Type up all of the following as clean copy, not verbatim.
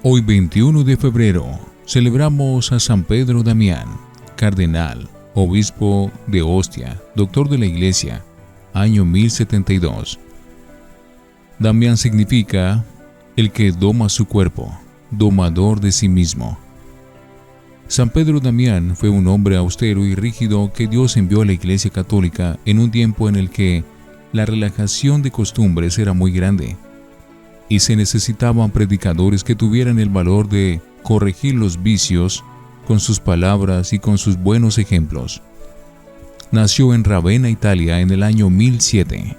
Hoy 21 de febrero celebramos a San Pedro Damián, cardenal, obispo de Ostia, doctor de la Iglesia, año 1072. Damián significa el que doma su cuerpo, domador de sí mismo. San Pedro Damián fue un hombre austero y rígido que Dios envió a la Iglesia Católica en un tiempo en el que la relajación de costumbres era muy grande y se necesitaban predicadores que tuvieran el valor de corregir los vicios con sus palabras y con sus buenos ejemplos. Nació en Ravenna, Italia, en el año 1007.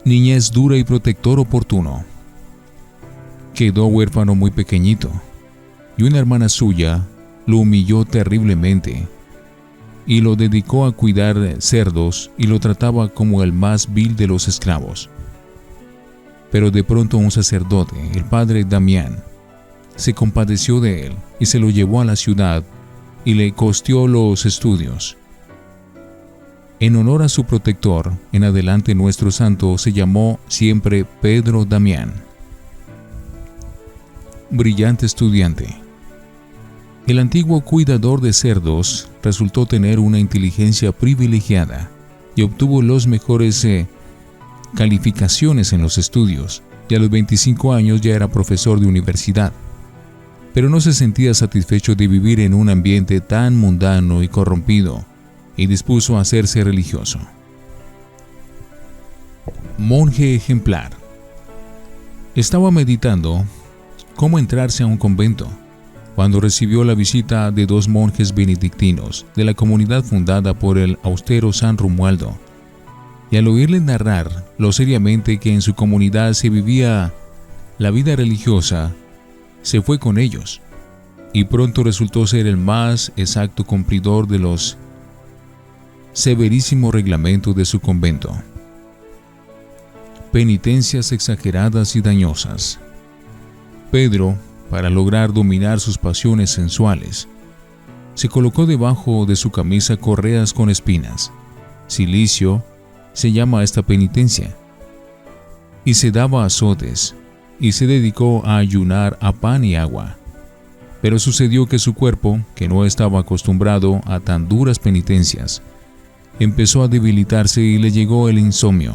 Niñez dura y protector oportuno. Quedó huérfano muy pequeñito, y una hermana suya lo humilló terriblemente y lo dedicó a cuidar cerdos y lo trataba como el más vil de los esclavos. Pero de pronto un sacerdote, el padre Damián, se compadeció de él y se lo llevó a la ciudad y le costeó los estudios. En honor a su protector, en adelante nuestro santo se llamó siempre Pedro Damián. Brillante estudiante. El antiguo cuidador de cerdos resultó tener una inteligencia privilegiada y obtuvo los mejores calificaciones en los estudios, y a los 25 años ya era profesor de universidad. Pero no se sentía satisfecho de vivir en un ambiente tan mundano y corrompido, y dispuso a hacerse religioso. Monje ejemplar. Estaba meditando cómo entrarse a un convento, cuando recibió la visita de dos monjes benedictinos de la comunidad fundada por el austero San Romualdo, y al oírle narrar lo seriamente que en su comunidad se vivía la vida religiosa, se fue con ellos, y pronto resultó ser el más exacto cumplidor de los severísimos reglamentos de su convento. Penitencias exageradas y dañosas. Pedro, para lograr dominar sus pasiones sensuales, se colocó debajo de su camisa correas con espinas. Cilicio se llama esta penitencia. Y se daba azotes, y se dedicó a ayunar a pan y agua. Pero sucedió que su cuerpo, que no estaba acostumbrado a tan duras penitencias, empezó a debilitarse y le llegó el insomnio.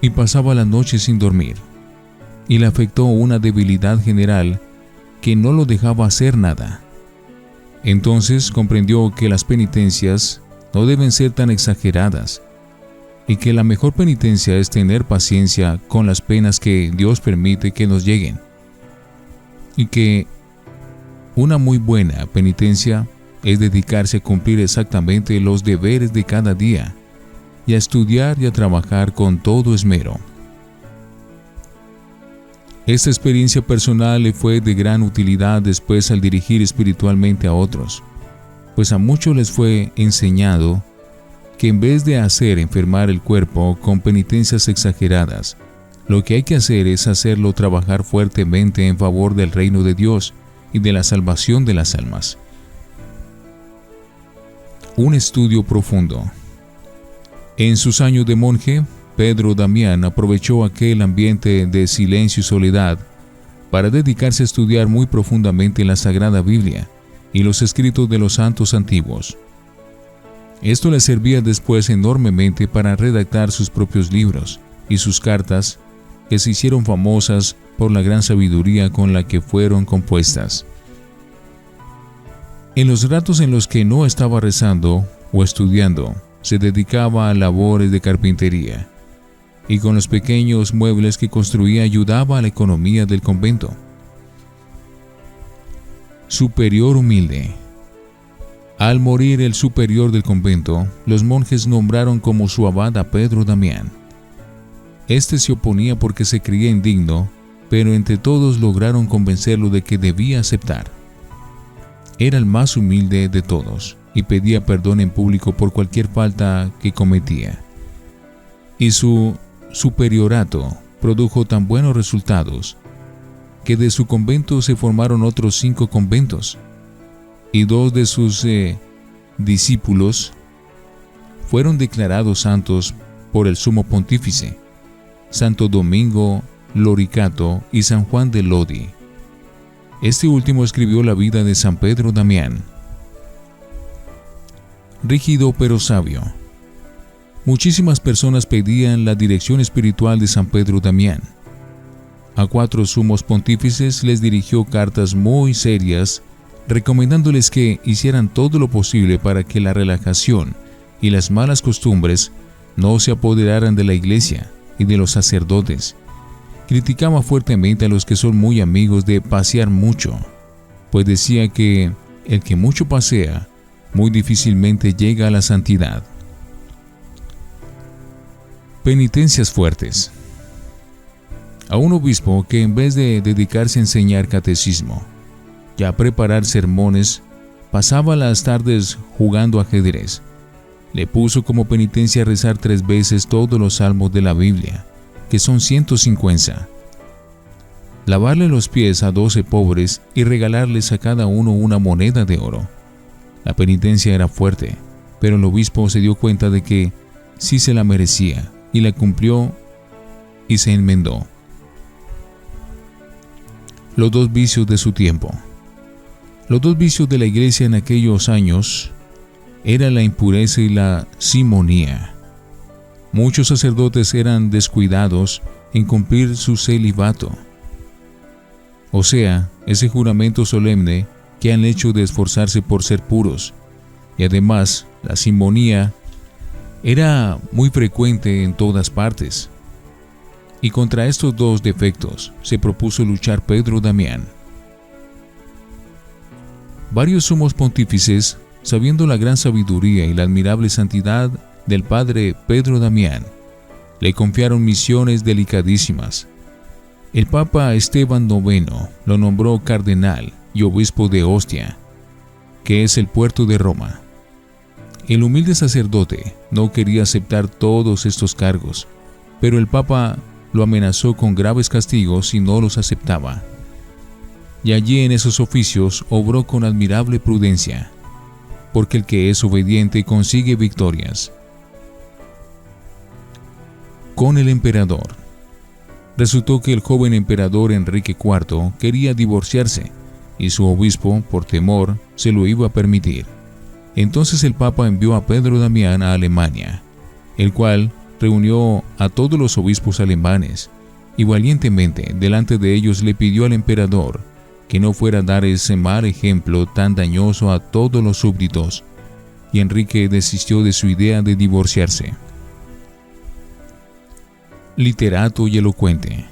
Y pasaba la noche sin dormir, y le afectó una debilidad general que no lo dejaba hacer nada. Entonces comprendió que las penitencias no deben ser tan exageradas, y que la mejor penitencia es tener paciencia con las penas que Dios permite que nos lleguen, y que una muy buena penitencia es dedicarse a cumplir exactamente los deberes de cada día, y a estudiar y a trabajar con todo esmero. Esta experiencia personal le fue de gran utilidad después al dirigir espiritualmente a otros, pues a muchos les fue enseñado que en vez de hacer enfermar el cuerpo con penitencias exageradas, lo que hay que hacer es hacerlo trabajar fuertemente en favor del reino de Dios y de la salvación de las almas. Un estudio profundo. En sus años de monje, Pedro Damián aprovechó aquel ambiente de silencio y soledad para dedicarse a estudiar muy profundamente la Sagrada Biblia y los escritos de los santos antiguos. Esto le servía después enormemente para redactar sus propios libros y sus cartas, que se hicieron famosas por la gran sabiduría con la que fueron compuestas. En los ratos en los que no estaba rezando o estudiando, se dedicaba a labores de carpintería, y con los pequeños muebles que construía ayudaba a la economía del convento. Superior humilde. Al morir el superior del convento, los monjes nombraron como su abad a Pedro Damián. Este se oponía porque se creía indigno, pero entre todos lograron convencerlo de que debía aceptar. Era el más humilde de todos y pedía perdón en público por cualquier falta que cometía. Y su superiorato produjo tan buenos resultados que de su convento se formaron otros 5 conventos, y 2 de sus discípulos fueron declarados santos por el sumo pontífice, Santo Domingo Loricato y San Juan de Lodi. Este último escribió la vida de San Pedro Damián. Rígido pero sabio. Muchísimas personas pedían la dirección espiritual de San Pedro Damián. A 4 sumos pontífices les dirigió cartas muy serias, recomendándoles que hicieran todo lo posible para que la relajación y las malas costumbres no se apoderaran de la iglesia y de los sacerdotes. Criticaba fuertemente a los que son muy amigos de pasear mucho, pues decía que el que mucho pasea muy difícilmente llega a la santidad. Penitencias fuertes. A un obispo que en vez de dedicarse a enseñar catecismo y a preparar sermones, pasaba las tardes jugando ajedrez, le puso como penitencia rezar 3 veces todos los salmos de la Biblia, que son 150, lavarle los pies a 12 pobres y regalarles a cada uno una moneda de oro. La penitencia era fuerte, pero el obispo se dio cuenta de que sí se la merecía y la cumplió y se enmendó. Los 2 vicios de su tiempo. Los 2 vicios de la iglesia en aquellos años eran la impureza y la simonía. Muchos sacerdotes eran descuidados en cumplir su celibato, o sea, ese juramento solemne que han hecho de esforzarse por ser puros, y además la simonía era muy frecuente en todas partes. Y contra estos 2 defectos se propuso luchar Pedro Damián. Varios sumos pontífices, sabiendo la gran sabiduría y la admirable santidad del padre Pedro Damián, le confiaron misiones delicadísimas. El Papa Esteban IX lo nombró cardenal y obispo de Ostia, que es el puerto de Roma. El humilde sacerdote no quería aceptar todos estos cargos, pero el Papa lo amenazó con graves castigos si no los aceptaba. Y allí en esos oficios obró con admirable prudencia, porque el que es obediente consigue victorias. Con el emperador. Resultó que el joven emperador Enrique IV quería divorciarse, y su obispo, por temor, se lo iba a permitir. Entonces el Papa envió a Pedro Damián a Alemania, el cual reunió a todos los obispos alemanes, y valientemente delante de ellos le pidió al emperador que no fuera a dar ese mal ejemplo tan dañoso a todos los súbditos, y Enrique desistió de su idea de divorciarse. Literato y elocuente.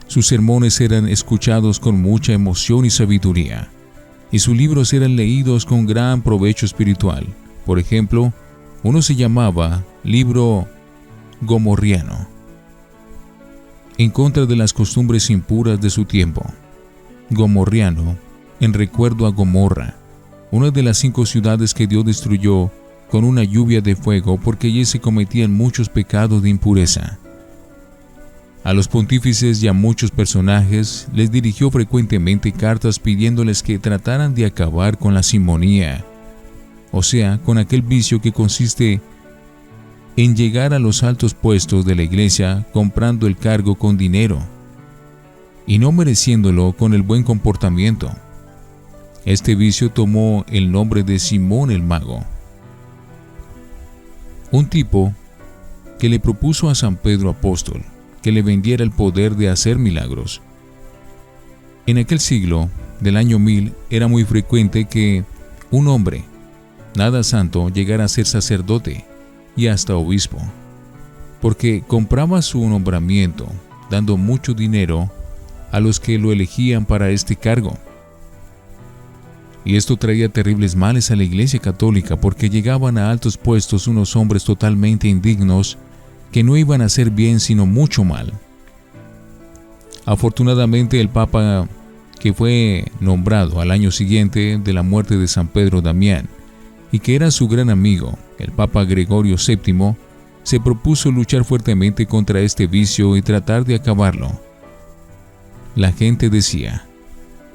Sus sermones eran escuchados con mucha emoción y sabiduría, y sus libros eran leídos con gran provecho espiritual. Por ejemplo, uno se llamaba Libro Gomorriano, en contra de las costumbres impuras de su tiempo. Gomorriano, en recuerdo a Gomorra, una de las 5 ciudades que Dios destruyó con una lluvia de fuego porque allí se cometían muchos pecados de impureza. A los pontífices y a muchos personajes les dirigió frecuentemente cartas pidiéndoles que trataran de acabar con la simonía, o sea, con aquel vicio que consiste en llegar a los altos puestos de la iglesia comprando el cargo con dinero y no mereciéndolo con el buen comportamiento. Este vicio tomó el nombre de Simón el Mago, un tipo que le propuso a San Pedro Apóstol que le vendiera el poder de hacer milagros. En aquel siglo, del año 1000, era muy frecuente que un hombre, nada santo, llegara a ser sacerdote y hasta obispo, porque compraba su nombramiento dando mucho dinero a los que lo elegían para este cargo. Y esto traía terribles males a la Iglesia Católica, porque llegaban a altos puestos unos hombres totalmente indignos que no iban a hacer bien sino mucho mal. Afortunadamente el Papa, que fue nombrado al año siguiente de la muerte de San Pedro Damián y que era su gran amigo, el Papa Gregorio VII, se propuso luchar fuertemente contra este vicio y tratar de acabarlo. La gente decía: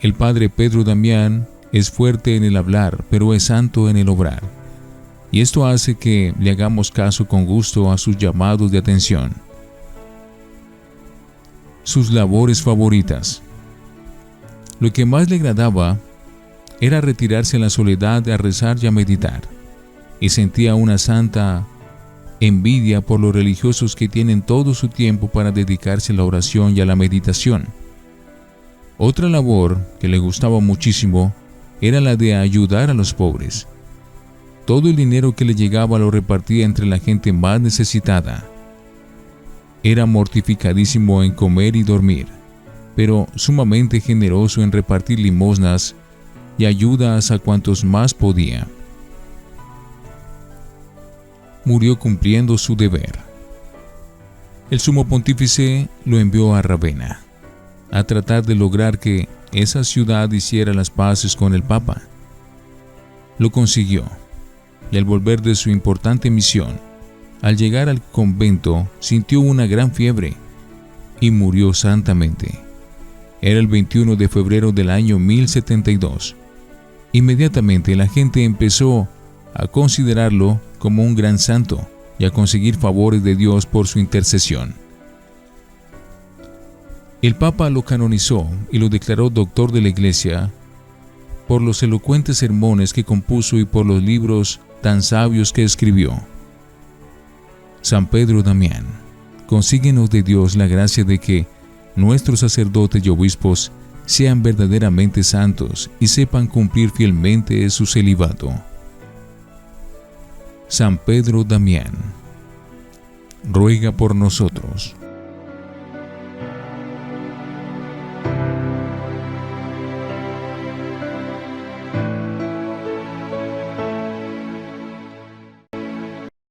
el padre Pedro Damián es fuerte en el hablar, pero es santo en el obrar. Y esto hace que le hagamos caso con gusto a sus llamados de atención. sus labores favoritas. Lo que más le agradaba era retirarse a la soledad a rezar y a meditar, y sentía una santa envidia por los religiosos que tienen todo su tiempo para dedicarse a la oración y a la meditación. Otra labor que le gustaba muchísimo era la de ayudar a los pobres. Todo el dinero que le llegaba lo repartía entre la gente más necesitada. Era mortificadísimo en comer y dormir, pero sumamente generoso en repartir limosnas y ayudas a cuantos más podía. Murió cumpliendo su deber. El sumo pontífice lo envió a Ravenna a tratar de lograr que esa ciudad hiciera las paces con el Papa. Lo consiguió, y al volver de su importante misión, al llegar al convento sintió una gran fiebre y murió santamente. Era el 21 de febrero del año 1072. Inmediatamente la gente empezó a considerarlo como un gran santo y a conseguir favores de Dios por su intercesión. El Papa lo canonizó y lo declaró doctor de la Iglesia por los elocuentes sermones que compuso y por los libros tan sabios que escribió. San Pedro Damián, consíguenos de Dios la gracia de que nuestros sacerdotes y obispos sean verdaderamente santos y sepan cumplir fielmente su celibato. San Pedro Damián, ruega por nosotros.